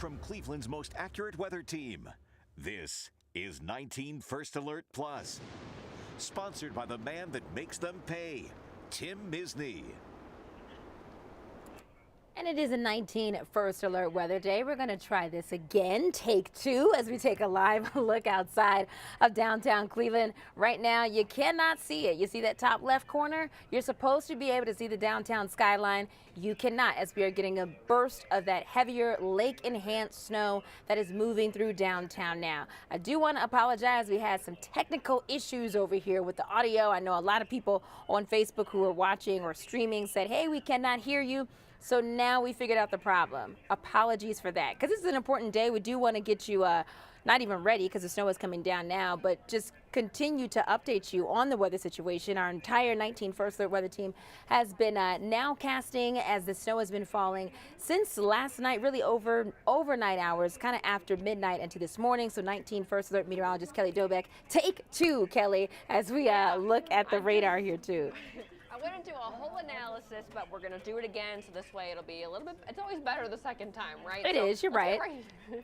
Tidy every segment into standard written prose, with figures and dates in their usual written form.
from Cleveland's most accurate weather team. This is 19 First Alert Plus, sponsored by the man that makes them pay, Tim Misney. And it is a 19 First Alert weather day. We're going to try this again, take two, as we take a live look outside of downtown Cleveland. Right now, you cannot see it. You see that top left corner? You're supposed to be able to see the downtown skyline. You cannot, as we are getting a burst of that heavier lake-enhanced snow that is moving through downtown now. I do want to apologize. We had some technical issues over here with the audio. I know a lot of people on Facebook who are watching or streaming said, hey, we cannot hear you. So now we figured out the problem. Apologies for that. Because this is an important day. We do want to get you not even ready because the snow is coming down now, but just continue to update you on the weather situation. Our entire 19 First Alert weather team has been nowcasting as the snow has been falling since last night, really overnight hours, kind of after midnight into this morning. So 19 First Alert meteorologist Kelly Dobeck, take two, Kelly, as we look at the radar here too. I went into a whole analysis, but we're going to do it again, so this way it'll be a little bit, it's always better the second time, right? It is, you're right.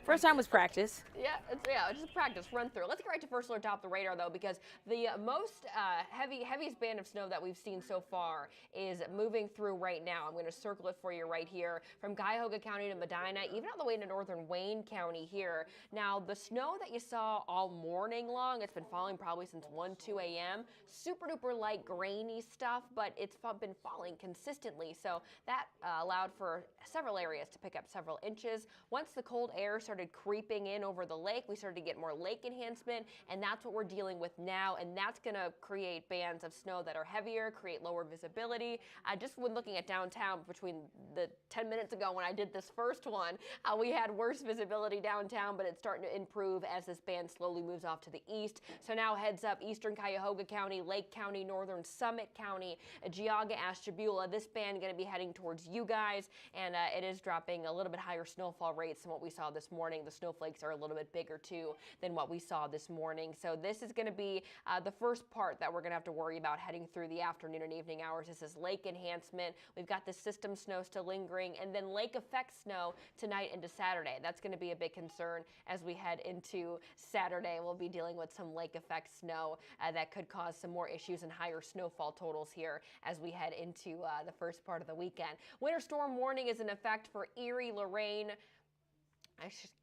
First time was practice. It's just a practice run through. Let's get right to First Alert top of the radar, though, because the most heaviest band of snow that we've seen so far is moving through right now. I'm going to circle it for you right here from Cuyahoga County to Medina, even all the way into northern Wayne County here. Now, the snow that you saw all morning long, it's been falling probably since 1, 2 a.m. Super duper light, grainy stuff, but it's been falling consistently, so that allowed for several areas to pick up several inches. Once the cold air started creeping in over the lake, we started to get more lake enhancement, and that's what we're dealing with now, and that's going to create bands of snow that are heavier, create lower visibility. Just when looking at downtown between the 10 minutes ago when I did this first one, we had worse visibility downtown, but it's starting to improve as this band slowly moves off to the east. So now heads up eastern Cuyahoga County, Lake County, northern Summit County, Geauga, Ashtabula. This band going to be heading towards you guys, and it is dropping a little bit higher snowfall rates than what we saw this morning. The snowflakes are a little bit bigger too than what we saw this morning. So this is going to be the first part that we're going to have to worry about heading through the afternoon and evening hours. This is lake enhancement. We've got the system snow still lingering, and then lake effect snow tonight into Saturday. That's going to be a big concern as we head into Saturday. We'll be dealing with some lake effect snow that could cause some more issues and higher snowfall totals here as we head into the first part of the weekend. Winter storm warning is in effect for Erie, Lorain.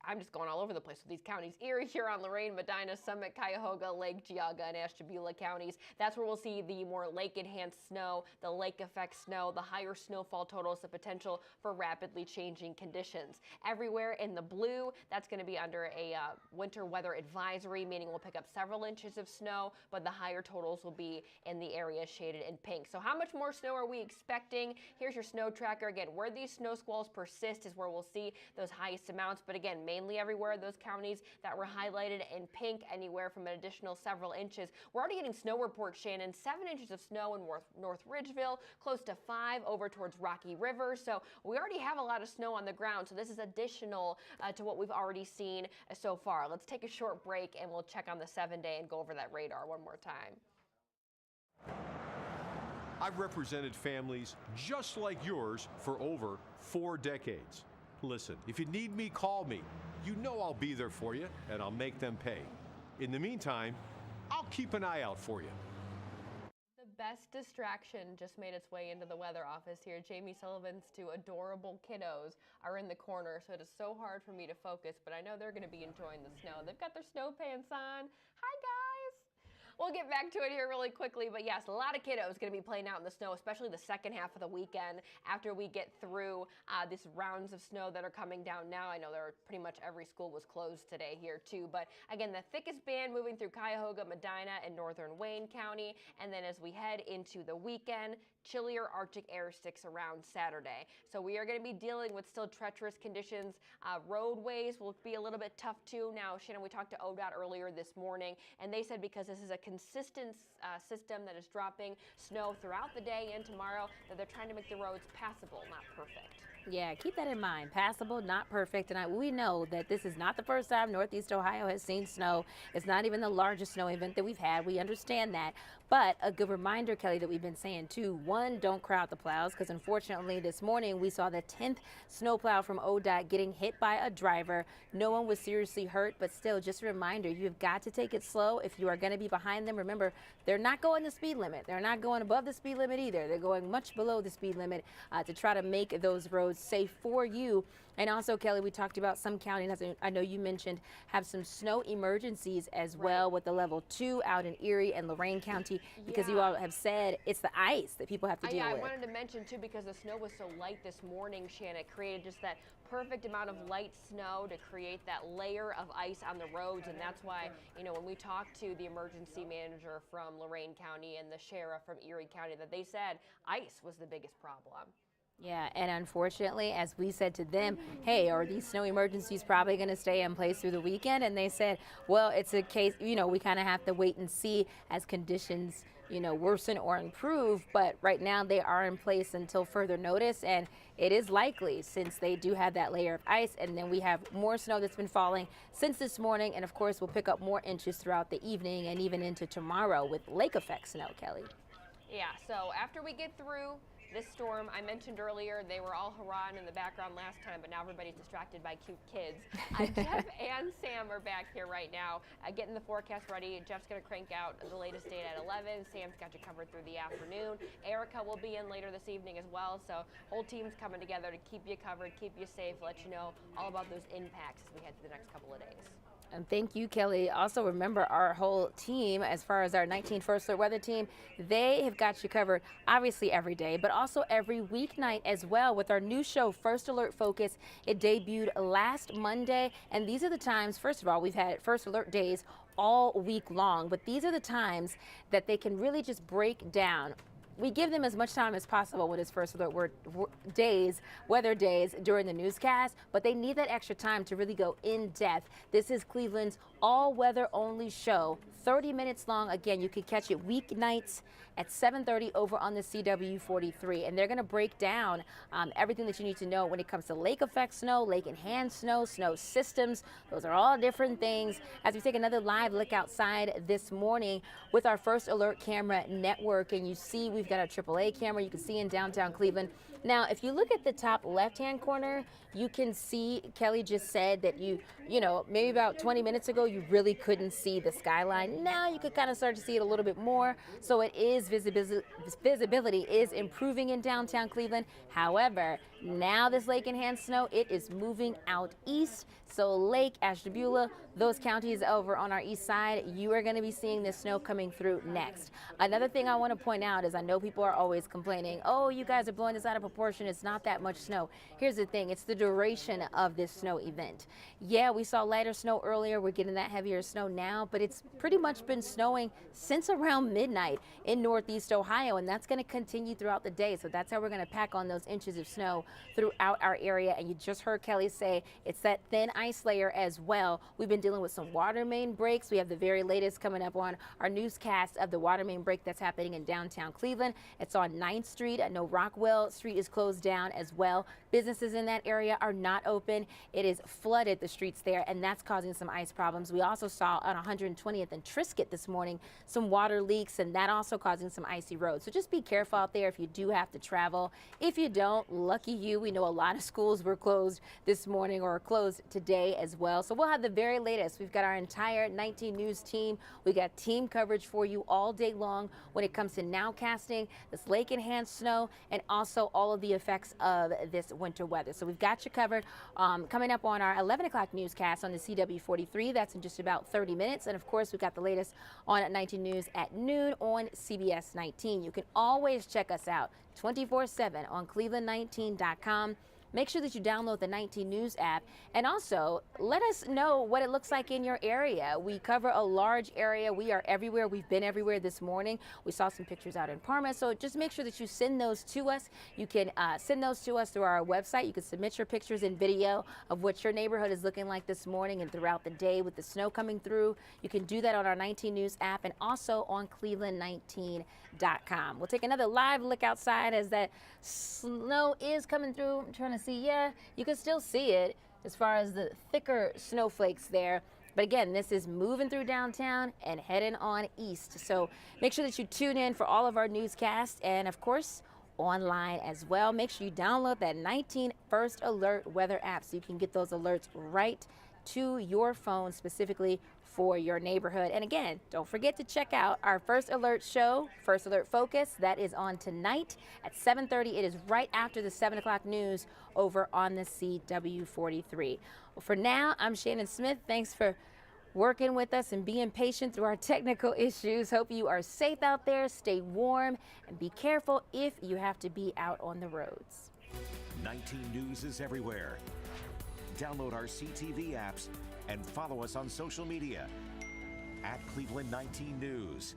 I'm just going all over the place with these counties. Erie, Huron, Lorain, Medina, Summit, Cuyahoga, Lake Geauga, and Ashtabula counties. That's where we'll see the more lake-enhanced snow, the lake effect snow, the higher snowfall totals, the potential for rapidly changing conditions. Everywhere in the blue, that's going to be under a winter weather advisory, meaning we'll pick up several inches of snow, but the higher totals will be in the areas shaded in pink. So how much more snow are we expecting? Here's your snow tracker. Again, where these snow squalls persist is where we'll see those highest amounts. But again, mainly everywhere, those counties that were highlighted in pink, anywhere from an additional several inches. We're already getting snow reports, Shannon, 7 inches of snow in North Ridgeville, close to 5 over towards Rocky River. So we already have a lot of snow on the ground. So this is additional to what we've already seen so far. Let's take a short break and we'll check on the 7-day and go over that radar one more time. I've represented families just like yours for over 4 decades. Listen, if you need me, call me. You know I'll be there for you, and I'll make them pay. In the meantime, I'll keep an eye out for you. The best distraction just made its way into the weather office here. Jamie Sullivan's 2 adorable kiddos are in the corner, so it is so hard for me to focus, but I know they're going to be enjoying the snow. They've got their snow pants on. Hi, guys. We'll get back to it here really quickly, but yes, a lot of kiddos going to be playing out in the snow, especially the second half of the weekend after we get through these rounds of snow that are coming down now. I know pretty much every school was closed today here too, but again, the thickest band moving through Cuyahoga, Medina, and northern Wayne County, and then as we head into the weekend, chillier Arctic air sticks around Saturday. So we are going to be dealing with still treacherous conditions. Roadways will be a little bit tough too. Now, Shannon, we talked to ODOT earlier this morning, and they said because this is a consistent system that is dropping snow throughout the day and tomorrow, that they're trying to make the roads passable, not perfect. Yeah, keep that in mind. Passable, not perfect. And we know that this is not the first time Northeast Ohio has seen snow. It's not even the largest snow event that we've had. We understand that. But a good reminder, Kelly, that we've been saying too, one, don't crowd the plows, because unfortunately this morning we saw the 10th snowplow from ODOT getting hit by a driver. No one was seriously hurt, but still, just a reminder, you've got to take it slow if you are going to be behind them. Remember, they're not going the speed limit. They're not going above the speed limit either. They're going much below the speed limit to try to make those roads safe for you. And also, Kelly, we talked about some counties, as I know you mentioned, have some snow emergencies as well, with the level 2 out in Erie and Lorain County, because you all have said it's the ice that people have to deal with. I wanted to mention, too, because the snow was so light this morning, Shannon, it created just that perfect amount of light snow to create that layer of ice on the roads. And that's why, you know, when we talked to the emergency manager from Lorain County and the sheriff from Erie County, that they said ice was the biggest problem. Yeah, and unfortunately, as we said to them, hey, are these snow emergencies probably going to stay in place through the weekend? And they said, well, it's a case, you know, we kind of have to wait and see as conditions, you know, worsen or improve. But right now they are in place until further notice. And it is likely, since they do have that layer of ice, and then we have more snow that's been falling since this morning. And of course, we'll pick up more inches throughout the evening and even into tomorrow with lake effect snow, Kelly. Yeah, so after we get through this storm, I mentioned earlier, they were all hurrahing in the background last time, but now everybody's distracted by cute kids. Jeff and Sam are back here right now, getting the forecast ready. Jeff's going to crank out the latest date at 11. Sam's got you covered through the afternoon. Erica will be in later this evening as well, so whole team's coming together to keep you covered, keep you safe, let you know all about those impacts as we head to the next couple of days. And thank you, Kelly. Also, remember our whole team, as far as our 19 First Alert Weather team, they have got you covered, obviously every day, but also every weeknight as well with our new show, First Alert Focus. It debuted last Monday, and these are the times, first of all, we've had First Alert days all week long, but these are the times that they can really just break down. We give them as much time as possible with his First Alert days, weather days during the newscast, but they need that extra time to really go in depth. This is Cleveland's all-weather only show, 30 minutes long. Again, you can catch it weeknights at 7:30 over on the CW 43, and they're going to break down everything that you need to know when it comes to lake effect snow, lake enhanced snow, snow systems. Those are all different things. As we take another live look outside this morning with our First Alert camera network, and you see we've got a AAA camera you can see in downtown Cleveland. Now, if you look at the top left-hand corner, you can see, Kelly just said that you know, maybe about 20 minutes ago, you really couldn't see the skyline. Now you could kind of start to see it a little bit more. So it is visibility is improving in downtown Cleveland. However, now this lake enhanced snow, it is moving out east. So Lake, Ashtabula, those counties over on our east side, you are going to be seeing this snow coming through next. Another thing I want to point out is I know people are always complaining, oh, you guys are blowing this out of proportion. It's not that much snow. Here's the thing. It's the duration of this snow event. Yeah, we saw lighter snow earlier. We're getting that heavier snow now, but it's pretty much been snowing since around midnight in Northeast Ohio, and that's going to continue throughout the day. So that's how we're going to pack on those inches of snow throughout our area. And you just heard Kelly say it's that thin ice layer as well. We've been dealing with some water main breaks. We have the very latest coming up on our newscast of the water main break that's happening in downtown Cleveland. It's on 9th Street. I know Rockwell Street is closed down as well. Businesses in that area are not open. It is flooded, the streets there, and that's causing some ice problems. We also saw on 120th and Triscuit this morning some water leaks, and that also causing some icy roads. So just be careful out there if you do have to travel. If you don't, lucky you. We know a lot of schools were closed this morning or closed today as well. So we'll have the very latest. We've got our entire 19 News team. We got team coverage for you all day long when it comes to nowcasting, this lake enhanced snow, and also all of the effects of this winter weather. So we've got you covered. Coming up on our 11 o'clock newscast on the CW 43, that's in just about 30 minutes. And of course, we've got the latest on 19 News at noon on CBS 19. You can always check us out 24/7 on cleveland19.com. Make sure that you download the 19 News app, and also let us know what it looks like in your area. We cover a large area. We are everywhere. We've been everywhere this morning. We saw some pictures out in Parma, so just make sure that you send those to us. You can send those to us through our website. You can submit your pictures and video of what your neighborhood is looking like this morning and throughout the day with the snow coming through. You can do that on our 19 News app and also on cleveland19.com. We'll take another live look outside as that snow is coming through. I'm trying to see, yeah, you can still see it as far as the thicker snowflakes there. But again, this is moving through downtown and heading on east. So make sure that you tune in for all of our newscasts and, of course, online as well. Make sure you download that 19 First Alert weather app so you can get those alerts right to your phone specifically for your neighborhood. And again, don't forget to check out our First Alert show, First Alert Focus. That is on tonight at 7:30. It is right after the 7 o'clock news over on the CW43. Well, for now, I'm Shannon Smith. Thanks for working with us and being patient through our technical issues. Hope you are safe out there, stay warm, and be careful if you have to be out on the roads. 19 News is everywhere. Download our CTV apps and follow us on social media at Cleveland 19 News.